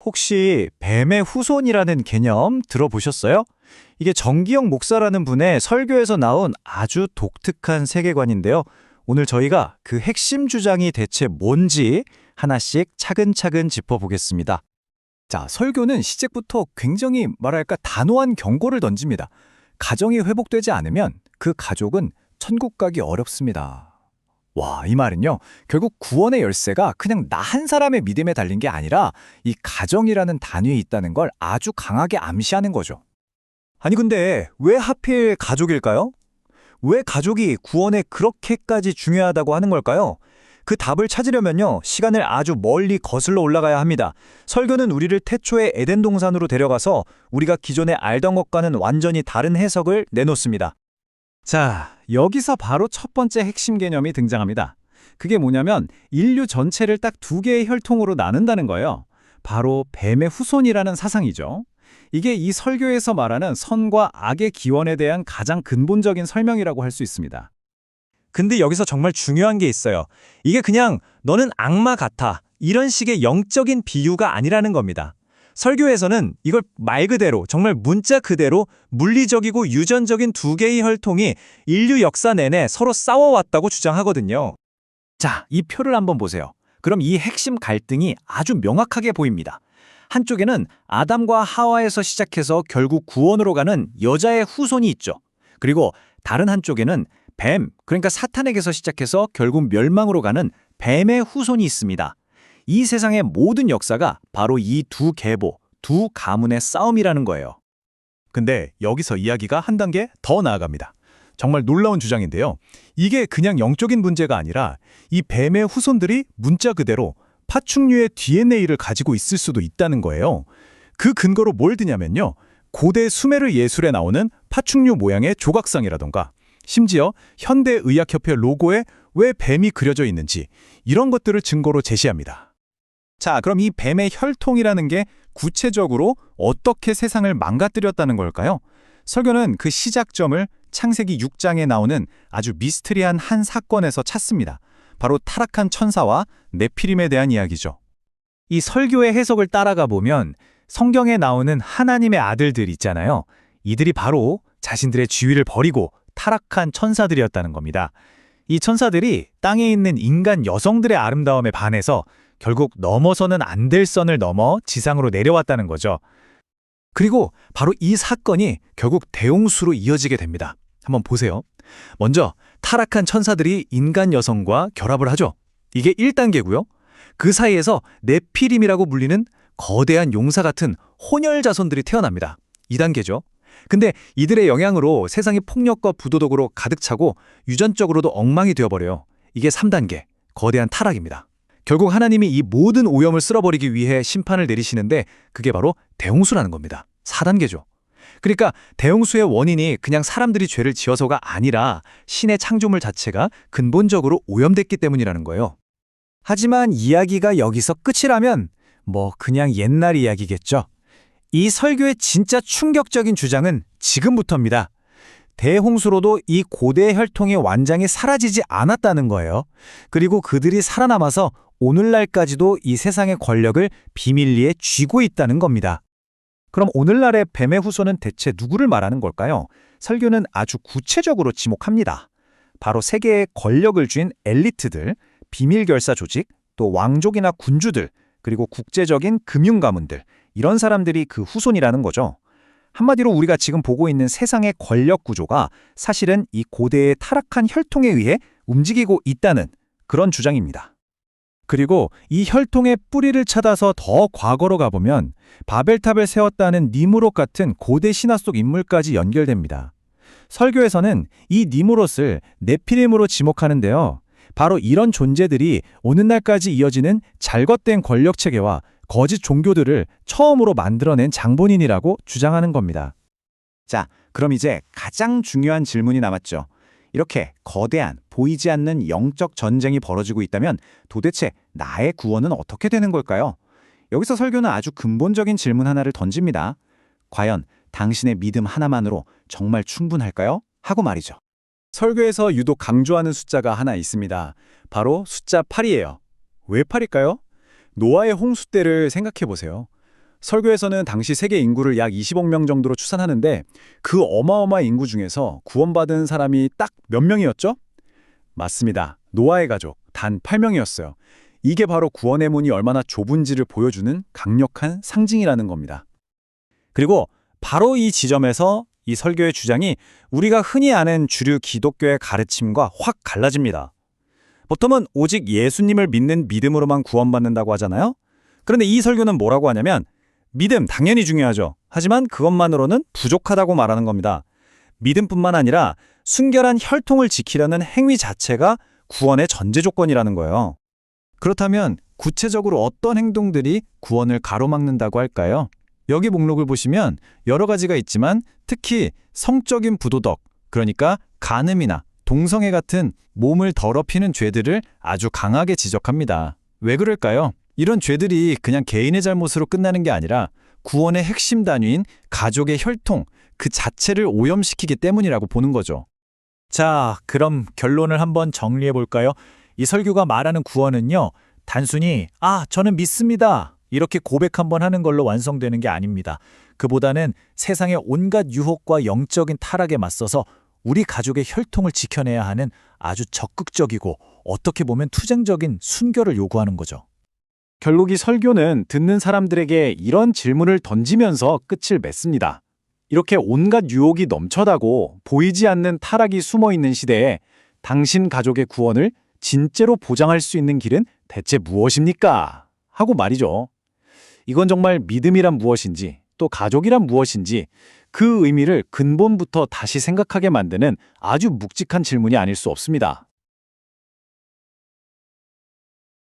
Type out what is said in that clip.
혹시 뱀의 후손이라는 개념 들어보셨어요? 이게 정기영 목사라는 분의 설교에서 나온 아주 독특한 세계관인데요. 오늘 저희가 그 핵심 주장이 대체 뭔지 하나씩 차근차근 짚어보겠습니다. 자, 설교는 시작부터 굉장히 뭐랄까 단호한 경고를 던집니다. 가정이 회복되지 않으면 그 가족은 천국 가기 어렵습니다. 와, 이 말은요, 결국 구원의 열쇠가 그냥 나 한 사람의 믿음에 달린 게 아니라 이 가정이라는 단위에 있다는 걸 아주 강하게 암시하는 거죠. 아니 근데 왜 하필 가족일까요? 왜 가족이 구원에 그렇게까지 중요하다고 하는 걸까요? 그 답을 찾으려면요, 시간을 아주 멀리 거슬러 올라가야 합니다. 설교는 우리를 태초의 에덴 동산으로 데려가서 우리가 기존에 알던 것과는 완전히 다른 해석을 내놓습니다. 자, 여기서 바로 첫 번째 핵심 개념이 등장합니다. 그게 뭐냐면 인류 전체를 딱 두 개의 혈통으로 나눈다는 거예요. 바로 뱀의 후손이라는 사상이죠. 이게 이 설교에서 말하는 선과 악의 기원에 대한 가장 근본적인 설명이라고 할 수 있습니다. 근데 여기서 정말 중요한 게 있어요. 이게 그냥 너는 악마 같아 이런 식의 영적인 비유가 아니라는 겁니다. 설교에서는 이걸 말 그대로 정말 문자 그대로 물리적이고 유전적인 두 개의 혈통이 인류 역사 내내 서로 싸워왔다고 주장하거든요. 자, 이 표를 한번 보세요. 그럼 이 핵심 갈등이 아주 명확하게 보입니다. 한쪽에는 아담과 하와에서 시작해서 결국 구원으로 가는 여자의 후손이 있죠. 그리고 다른 한쪽에는 뱀, 그러니까 사탄에게서 시작해서 결국 멸망으로 가는 뱀의 후손이 있습니다. 이 세상의 모든 역사가 바로 이 두 계보, 두 가문의 싸움이라는 거예요. 근데 여기서 이야기가 한 단계 더 나아갑니다. 정말 놀라운 주장인데요. 이게 그냥 영적인 문제가 아니라 이 뱀의 후손들이 문자 그대로 파충류의 DNA를 가지고 있을 수도 있다는 거예요. 그 근거로 뭘 드냐면요, 고대 수메르 예술에 나오는 파충류 모양의 조각상이라던가 심지어 현대의학협회 로고에 왜 뱀이 그려져 있는지 이런 것들을 증거로 제시합니다. 자, 그럼 이 뱀의 혈통이라는 게 구체적으로 어떻게 세상을 망가뜨렸다는 걸까요? 설교는 그 시작점을 창세기 6장에 나오는 아주 미스터리한 한 사건에서 찾습니다. 바로 타락한 천사와 네피림에 대한 이야기죠. 이 설교의 해석을 따라가 보면 성경에 나오는 하나님의 아들들 있잖아요. 이들이 바로 자신들의 지위를 버리고 타락한 천사들이었다는 겁니다. 이 천사들이 땅에 있는 인간 여성들의 아름다움에 반해서 결국 넘어서는 안 될 선을 넘어 지상으로 내려왔다는 거죠. 그리고 바로 이 사건이 결국 대홍수로 이어지게 됩니다. 한번 보세요. 먼저 타락한 천사들이 인간 여성과 결합을 하죠. 이게 1단계고요. 그 사이에서 네피림이라고 불리는 거대한 용사 같은 혼혈 자손들이 태어납니다. 2단계죠. 근데 이들의 영향으로 세상이 폭력과 부도덕으로 가득 차고 유전적으로도 엉망이 되어버려요. 이게 3단계, 거대한 타락입니다. 결국 하나님이 이 모든 오염을 쓸어버리기 위해 심판을 내리시는데 그게 바로 대홍수라는 겁니다. 4단계죠. 그러니까 대홍수의 원인이 그냥 사람들이 죄를 지어서가 아니라 신의 창조물 자체가 근본적으로 오염됐기 때문이라는 거예요. 하지만 이야기가 여기서 끝이라면 뭐 그냥 옛날 이야기겠죠. 이 설교의 진짜 충격적인 주장은 지금부터입니다. 대홍수로도 이 고대 혈통의 완장이 사라지지 않았다는 거예요. 그리고 그들이 살아남아서 오늘날까지도 이 세상의 권력을 비밀리에 쥐고 있다는 겁니다. 그럼 오늘날의 뱀의 후손은 대체 누구를 말하는 걸까요? 설교는 아주 구체적으로 지목합니다. 바로 세계의 권력을 쥔 엘리트들, 비밀결사 조직, 또 왕족이나 군주들, 그리고 국제적인 금융가문들, 이런 사람들이 그 후손이라는 거죠. 한마디로 우리가 지금 보고 있는 세상의 권력 구조가 사실은 이 고대의 타락한 혈통에 의해 움직이고 있다는 그런 주장입니다. 그리고 이 혈통의 뿌리를 찾아서 더 과거로 가보면 바벨탑을 세웠다는 니무롯 같은 고대 신화 속 인물까지 연결됩니다. 설교에서는 이 니무롯을 네피림으로 지목하는데요. 바로 이런 존재들이 오늘날까지 이어지는 잘것된 권력체계와 거짓 종교들을 처음으로 만들어낸 장본인이라고 주장하는 겁니다. 자, 그럼 이제 가장 중요한 질문이 남았죠. 이렇게 거대한 보이지 않는 영적 전쟁이 벌어지고 있다면 도대체 나의 구원은 어떻게 되는 걸까요? 여기서 설교는 아주 근본적인 질문 하나를 던집니다. 과연 당신의 믿음 하나만으로 정말 충분할까요? 하고 말이죠. 설교에서 유독 강조하는 숫자가 하나 있습니다. 바로 숫자 8이에요. 왜 8일까요? 노아의 홍수 때를 생각해 보세요. 설교에서는 당시 세계 인구를 약 20억 명 정도로 추산하는데 그 어마어마한 인구 중에서 구원받은 사람이 딱 몇 명이었죠? 맞습니다. 노아의 가족 단 8명이었어요. 이게 바로 구원의 문이 얼마나 좁은지를 보여주는 강력한 상징이라는 겁니다. 그리고 바로 이 지점에서 이 설교의 주장이 우리가 흔히 아는 주류 기독교의 가르침과 확 갈라집니다. 보통은 오직 예수님을 믿는 믿음으로만 구원받는다고 하잖아요. 그런데 이 설교는 뭐라고 하냐면 믿음 당연히 중요하죠. 하지만 그것만으로는 부족하다고 말하는 겁니다. 믿음뿐만 아니라 순결한 혈통을 지키려는 행위 자체가 구원의 전제 조건이라는 거예요. 그렇다면 구체적으로 어떤 행동들이 구원을 가로막는다고 할까요? 여기 목록을 보시면 여러 가지가 있지만 특히 성적인 부도덕, 그러니까 간음이나 동성애 같은 몸을 더럽히는 죄들을 아주 강하게 지적합니다. 왜 그럴까요? 이런 죄들이 그냥 개인의 잘못으로 끝나는 게 아니라 구원의 핵심 단위인 가족의 혈통, 그 자체를 오염시키기 때문이라고 보는 거죠. 자, 그럼 결론을 한번 정리해 볼까요? 이 설교가 말하는 구원은요, 단순히 저는 믿습니다. 이렇게 고백 한번 하는 걸로 완성되는 게 아닙니다. 그보다는 세상의 온갖 유혹과 영적인 타락에 맞서서 우리 가족의 혈통을 지켜내야 하는 아주 적극적이고 어떻게 보면 투쟁적인 순결을 요구하는 거죠. 결국 이 설교는 듣는 사람들에게 이런 질문을 던지면서 끝을 맺습니다. 이렇게 온갖 유혹이 넘쳐나고 보이지 않는 타락이 숨어있는 시대에 당신 가족의 구원을 진짜로 보장할 수 있는 길은 대체 무엇입니까? 하고 말이죠. 이건 정말 믿음이란 무엇인지 또 가족이란 무엇인지 그 의미를 근본부터 다시 생각하게 만드는 아주 묵직한 질문이 아닐 수 없습니다.